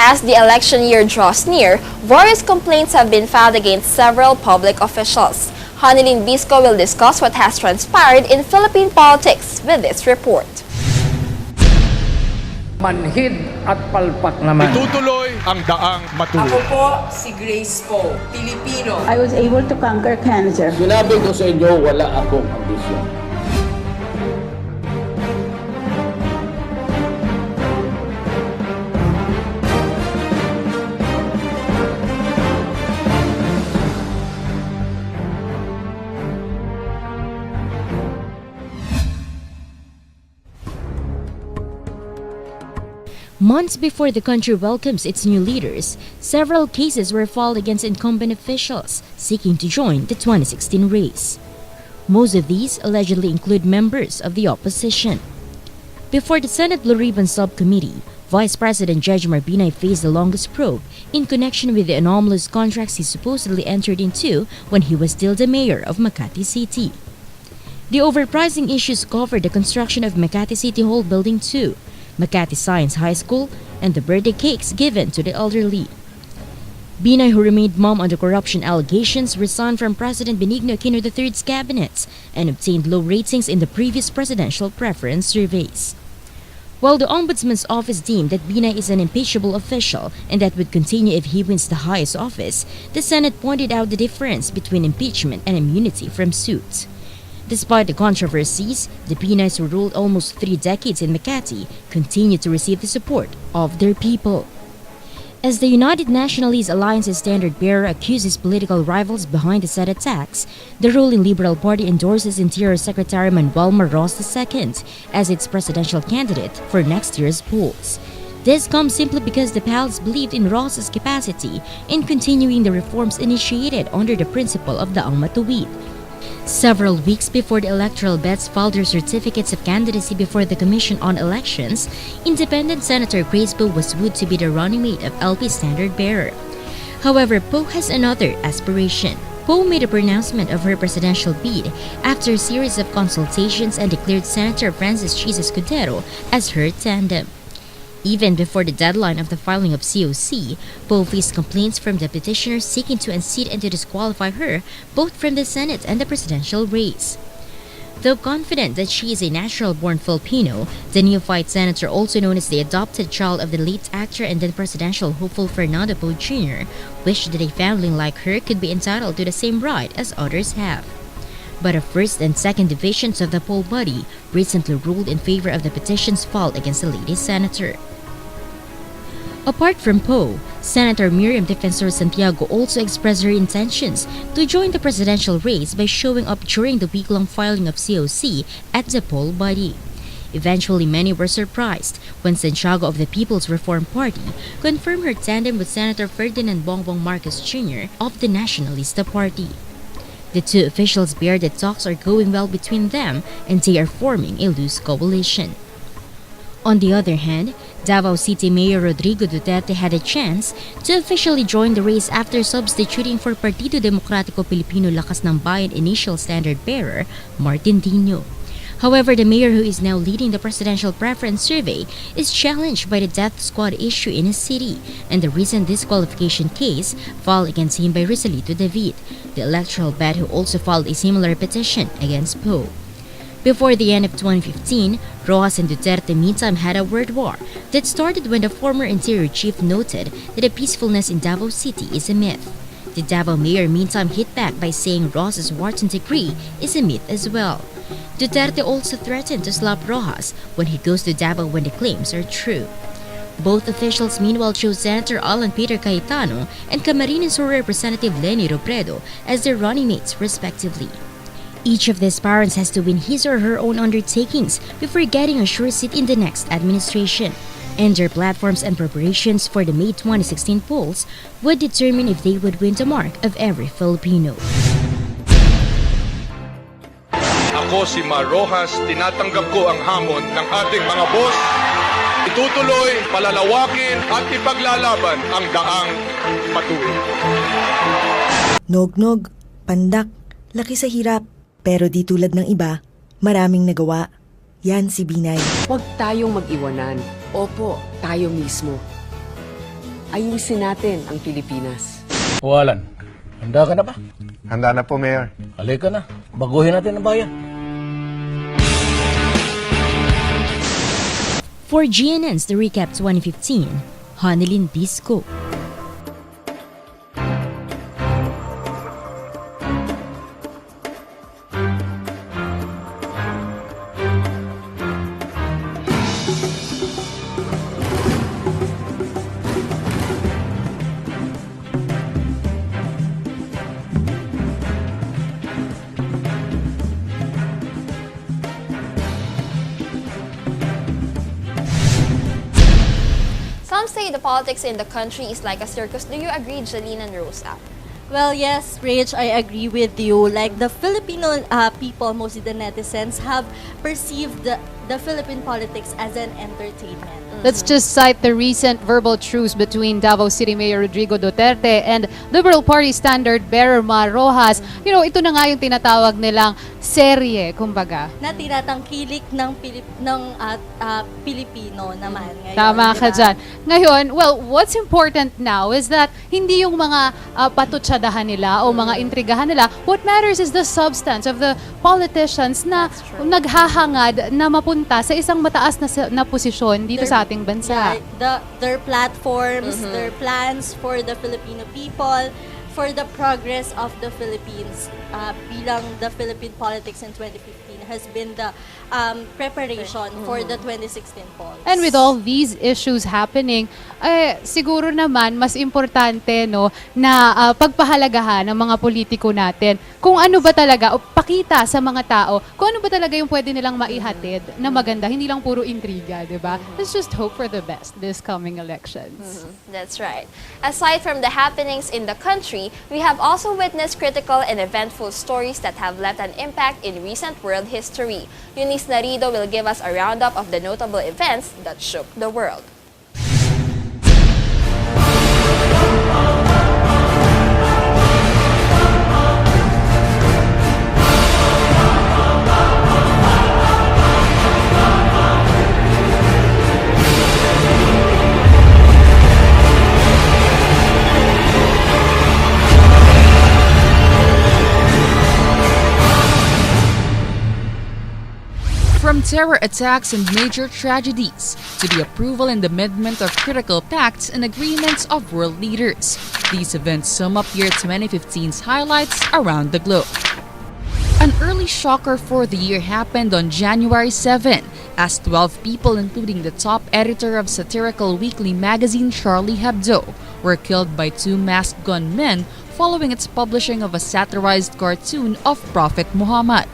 As the election year draws near, various complaints have been filed against several public officials. Hanilin Bisco will discuss what has transpired in Philippine politics with this report. Manhid at palpak naman. Itutuloy ang daang matuloy. Ako po si Grace Poe, Pilipino. I was able to conquer cancer. Sinabi ko sa inyo, wala akong ambisyon. Months before the country welcomes its new leaders, several cases were filed against incumbent officials seeking to join the 2016 race. Most of these allegedly include members of the opposition. Before the Senate Blue Ribbon Subcommittee, Vice President Jejomar Binay faced the longest probe in connection with the anomalous contracts he supposedly entered into when he was still the mayor of Makati City. The overpricing issues covered the construction of Makati City Hall Building 2, Makati Science High School, and the birthday cakes given to the elderly. Binay, who remained mum on the corruption allegations, resigned from President Benigno Aquino III's cabinet and obtained low ratings in the previous presidential preference surveys. While the Ombudsman's office deemed that Binay is an impeachable official and that would continue if he wins the highest office, the Senate pointed out the difference between impeachment and immunity from suit. Despite the controversies, the Binays, who ruled almost 3 decades in Makati, continue to receive the support of their people. As the United Nationalist Alliance's standard-bearer accuses political rivals behind the said attacks, the ruling Liberal Party endorses Interior Secretary Manuel Maros II as its presidential candidate for next year's polls. This comes simply because the pals believed in Ros's capacity in continuing the reforms initiated under the principle of Daang Matuwid. Several weeks before the electoral bets filed their certificates of candidacy before the Commission on Elections, Independent Senator Grace Poe was wooed to be the running mate of LP standard-bearer. However, Poe has another aspiration. Poe made a pronouncement of her presidential bid after a series of consultations and declared Senator Francis Chis Escudero as her tandem. Even before the deadline of the filing of COC, Poe faced complaints from the petitioners seeking to unseat and to disqualify her both from the Senate and the presidential race. Though confident that she is a natural-born Filipino, the neophyte senator, also known as the adopted child of the late actor and then presidential hopeful Fernando Poe Jr., wished that a foundling like her could be entitled to the same right as others have. But the first and second divisions of the poll body recently ruled in favor of the petitions filed against the lady senator. Apart from Poe, Senator Miriam Defensor Santiago also expressed her intentions to join the presidential race by showing up during the week-long filing of COC at the poll body. Eventually, many were surprised when Santiago of the People's Reform Party confirmed her tandem with Senator Ferdinand Bongbong Marcos Jr. of the Nacionalista Party. The two officials bear that talks are going well between them and they are forming a loose coalition. On the other hand, Davao City Mayor Rodrigo Duterte had a chance to officially join the race after substituting for Partido Demokratiko Pilipino Lakas ng Bayan initial standard-bearer Martin Dino. However, the mayor, who is now leading the presidential preference survey, is challenged by the death squad issue in his city and the recent disqualification case filed against him by Risalito David, the electoral bet, who also filed a similar petition against Poe. Before the end of 2015, Rojas and Duterte meantime had a word war that started when the former interior chief noted that the peacefulness in Davao City is a myth. The Davao mayor meantime hit back by saying Rojas' Wharton degree is a myth as well. Duterte also threatened to slap Rojas when he goes to Davao when the claims are true. Both officials meanwhile chose Senator Alan Peter Cayetano and Camarines Sur Representative Leni Robredo as their running mates respectively. Each of the aspirants has to win his or her own undertakings before getting a sure seat in the next administration, and their platforms and preparations for the May 2016 polls would determine if they would win the mark of every Filipino. Ako si Mar Rojas, tinatanggap ko ang hamon ng ating mga boss. Itutuloy, palalawakin at ipaglalaban ang daang matuwid. Nog-nog, pandak, laki sa hirap. Pero di tulad ng iba, maraming nagawa. Yan si Binay. Huwag tayong mag-iwanan. Opo, tayo mismo. ayusin natin ang Pilipinas. Walan, handa ka na ba? Handa na po, Mayor. Halika na, baguhin natin ang bayan. For GNN's The Recap 2015, Hanilin Bisco. Some say the politics in the country is like a circus. Do you agree, Jeline and Rosa? Well, yes, Rich, I agree with you. Like the Filipino people, mostly the netizens, have perceived the Philippine politics as an entertainment. Let's just cite the recent verbal truce between Davao City Mayor Rodrigo Duterte and Liberal Party standard-bearer Mar Rojas. You know, ito na nga yung tinatawag nilang serye, kumbaga. Na tinatangkilik ng Pilipino naman ngayon. Tama ka diba? dyan. Ngayon, well, what's important now is that hindi yung mga patutsadahan nila o mga intrigahan nila. What matters is the substance of the politicians na naghahangad na mapunta sa isang mataas na posisyon dito sa ating bansa. Yeah, their platforms, their plans for the Filipino people, for the progress of the Philippines bilang the Philippine politics in 2015 has been the preparation for the 2016 polls. And with all these issues happening, siguro naman mas importante no na pagpahalagahan ng mga politiko natin kung ano ba talaga o pakita sa mga tao kung ano ba talaga yung pwede nilang maihatid na maganda, hindi lang puro intriga, 'di ba? Let's just hope for the best this coming elections. That's right. Aside from the happenings in the country, we have also witnessed critical and eventful stories that have left an impact in recent world history. Eunice Narido will give us a roundup of the notable events that shook the world. From terror attacks and major tragedies to the approval and amendment of critical pacts and agreements of world leaders, these events sum up year 2015's highlights around the globe. An early shocker for the year happened on January 7 as 12 people, including the top editor of satirical weekly magazine Charlie Hebdo, were killed by two masked gunmen following its publishing of a satirized cartoon of Prophet Muhammad.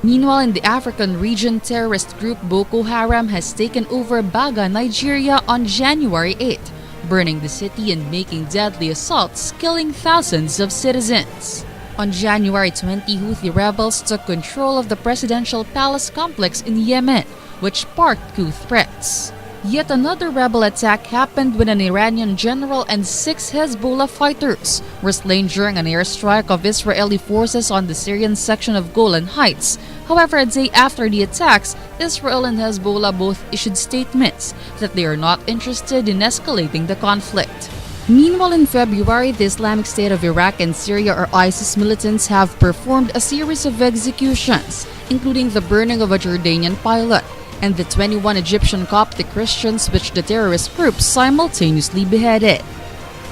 Meanwhile, in the African region, terrorist group Boko Haram has taken over Baga, Nigeria on January 8, burning the city and making deadly assaults, killing thousands of citizens. On January 20, Houthi rebels took control of the presidential palace complex in Yemen, which sparked coup threats. Yet another rebel attack happened when an Iranian general and 6 Hezbollah fighters were slain during an airstrike of Israeli forces on the Syrian section of Golan Heights. However, a day after the attacks, Israel and Hezbollah both issued statements that they are not interested in escalating the conflict. Meanwhile, in February, the Islamic State of Iraq and Syria or ISIS militants have performed a series of executions, including the burning of a Jordanian pilot and the 21 Egyptian Coptic Christians which the terrorist group simultaneously beheaded.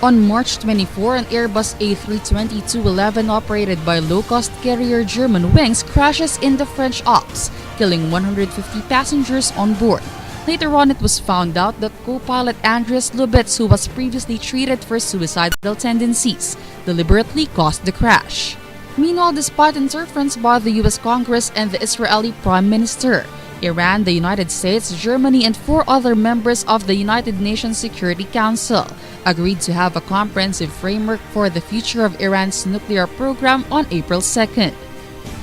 On March 24, an Airbus A320-211 operated by low-cost carrier Germanwings crashes in the French Alps, killing 150 passengers on board. Later on, it was found out that co-pilot Andreas Lubitz, who was previously treated for suicidal tendencies, deliberately caused the crash. Meanwhile, despite interference by the U.S. Congress and the Israeli Prime Minister, Iran, the United States, Germany, and 4 other members of the United Nations Security Council agreed to have a comprehensive framework for the future of Iran's nuclear program on April 2nd.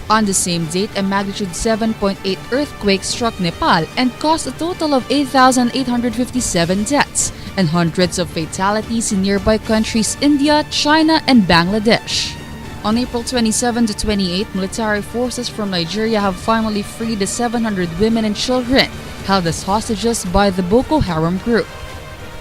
On the same date, a magnitude 7.8 earthquake struck Nepal and caused a total of 8,857 deaths and hundreds of fatalities in nearby countries India, China, and Bangladesh. On April 27 to 28, military forces from Nigeria have finally freed the 700 women and children held as hostages by the Boko Haram group.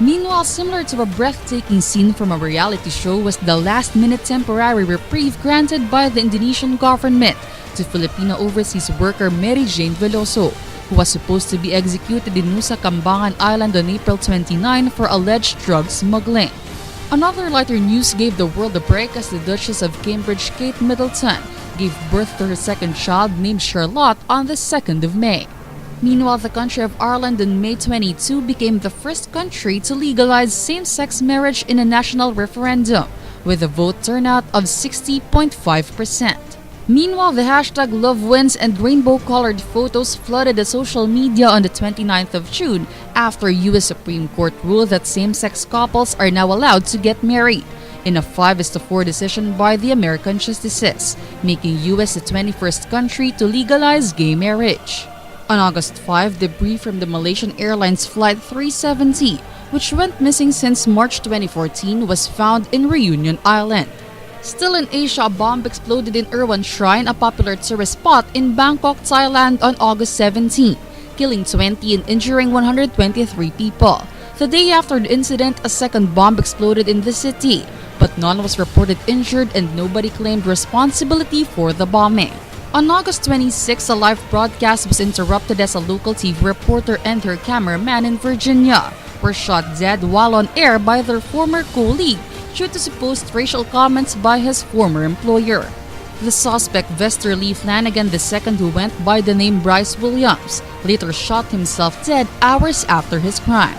Meanwhile, similar to a breathtaking scene from a reality show was the last-minute temporary reprieve granted by the Indonesian government to Filipino overseas worker Mary Jane Veloso, who was supposed to be executed in Nusa Kambangan Island on April 29 for alleged drug smuggling. Another lighter news gave the world a break as the Duchess of Cambridge, Kate Middleton, gave birth to her second child named Charlotte on the 2nd of May. Meanwhile, the country of Ireland on May 22 became the first country to legalize same-sex marriage in a national referendum, with a vote turnout of 60.5%. Meanwhile, the hashtag #LoveWins and rainbow-colored photos flooded the social media on the 29th of June after U.S. Supreme Court ruled that same-sex couples are now allowed to get married in a 5-4 decision by the American justices, making U.S. the 21st country to legalize gay marriage. On August 5, debris from the Malaysian Airlines Flight 370, which went missing since March 2014, was found in Reunion Island. Still in Asia, a bomb exploded in Erwan Shrine, a popular tourist spot in Bangkok, Thailand on August 17, killing 20 and injuring 123 people. The day after the incident, a second bomb exploded in the city, but none was reported injured and nobody claimed responsibility for the bombing. On August 26, a live broadcast was interrupted as a local TV reporter and her cameraman in Virginia were shot dead while on air by their former colleague due to supposed racial comments by his former employer. The suspect, Vester Lee Flanagan II, who went by the name Bryce Williams, later shot himself dead hours after his crime.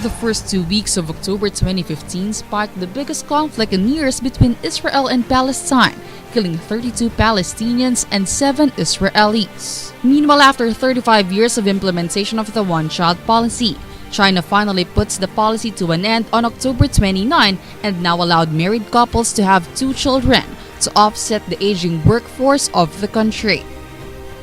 The first 2 weeks of October 2015 sparked the biggest conflict in years between Israel and Palestine, killing 32 Palestinians and 7 Israelis. Meanwhile, after 35 years of implementation of the one-child policy, China finally puts the policy to an end on October 29 and now allowed married couples to have 2 children to offset the aging workforce of the country.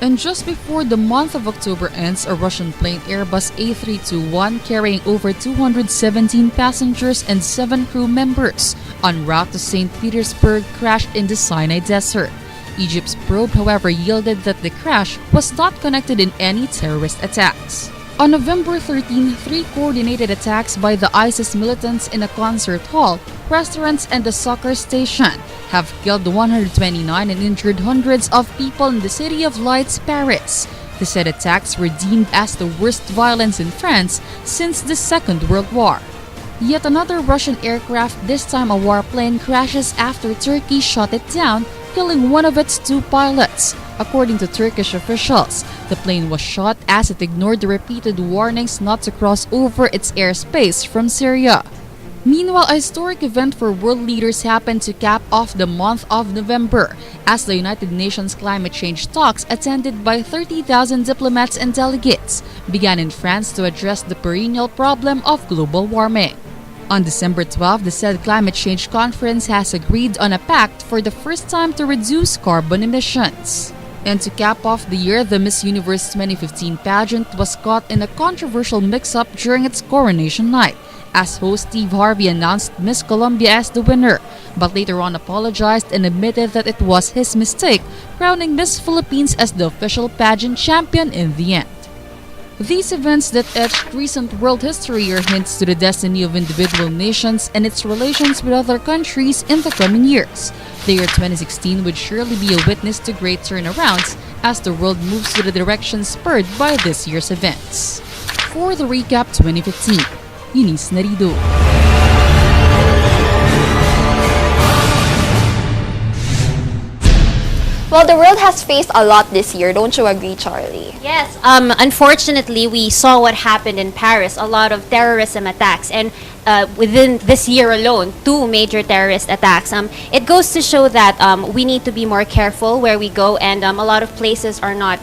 And just before the month of October ends, a Russian plane Airbus A321 carrying over 217 passengers and 7 crew members en route to St. Petersburg crashed in the Sinai Desert. Egypt's probe, however, yielded that the crash was not connected in any terrorist attacks. On November 13, 3 coordinated attacks by the ISIS militants in a concert hall, restaurants, and a soccer station have killed 129 and injured hundreds of people in the City of Lights, Paris. The said attacks were deemed as the worst violence in France since the Second World War. Yet another Russian aircraft, this time a warplane, crashes after Turkey shot it down, killing one of its 2 pilots. According to Turkish officials, the plane was shot as it ignored the repeated warnings not to cross over its airspace from Syria. Meanwhile, a historic event for world leaders happened to cap off the month of November as the United Nations climate change talks, attended by 30,000 diplomats and delegates, began in France to address the perennial problem of global warming. On December 12, the said climate change conference has agreed on a pact for the first time to reduce carbon emissions. And to cap off the year, the Miss Universe 2015 pageant was caught in a controversial mix-up during its coronation night, as host Steve Harvey announced Miss Colombia as the winner, but later on apologized and admitted that it was his mistake, crowning Miss Philippines as the official pageant champion in the end. These events that etched recent world history are hints to the destiny of individual nations and its relations with other countries in the coming years. The year 2016 would surely be a witness to great turnarounds as the world moves to the direction spurred by this year's events. For the Recap 2015, Eunice Narido. Well, the world has faced a lot this year, don't you agree, Charlie? Yes, unfortunately, we saw what happened in Paris, a lot of terrorism attacks, and within this year alone, 2 major terrorist attacks. It goes to show that we need to be more careful where we go, and a lot of places are not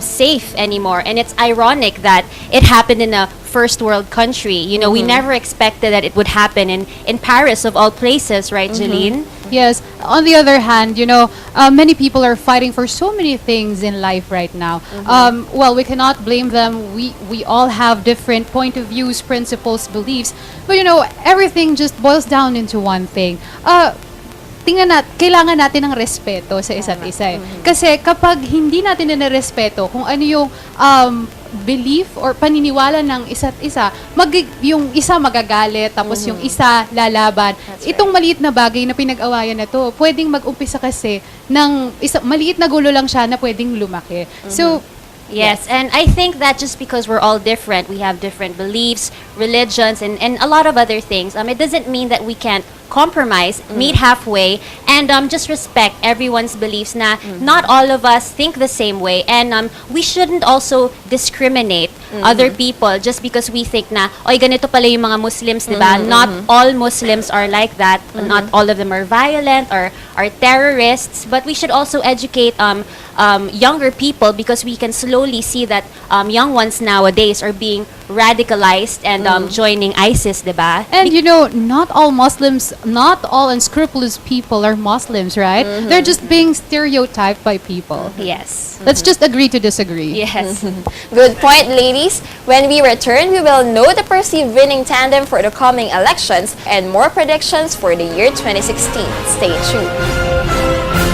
safe anymore. And it's ironic that it happened in a first world country. You know, we never expected that it would happen in Paris, of all places, right, Jeline? Yes. On the other hand, you know, many people are fighting for so many things in life right now. Well, we cannot blame them. We all have different point of views, principles, beliefs. But, you know, everything just boils down into one thing. Kailangan natin ng respeto sa isa't isa. Kasi kapag hindi natin nirespeto kung ano yung belief or paniniwala ng isa't isa, yung isa magagalit, tapos yung isa lalaban. Itong maliit na bagay na pinag-awayan na to, pwedeng mag-umpisa kasi ng maliit na gulo lang siya na pwedeng lumaki. So, Yes, and I think that just because we're all different, we have different beliefs, religions, and a lot of other things, it doesn't mean that we can't compromise, meet halfway, and just respect everyone's beliefs na not all of us think the same way, and we shouldn't also discriminate other people just because we think na, oy, ganito pala yung mga Muslims, di ba? Not all Muslims are like that, not all of them are violent or are terrorists, but we should also educate younger people because we can slowly see that young ones nowadays are being radicalized and joining ISIS, diba? And not all Muslims, not all unscrupulous people are Muslims, right? They're just being stereotyped by people. Yes. Let's just agree to disagree. Yes. Good point, ladies. When we return, we will know the perceived winning tandem for the coming elections and more predictions for the year 2016. Stay tuned.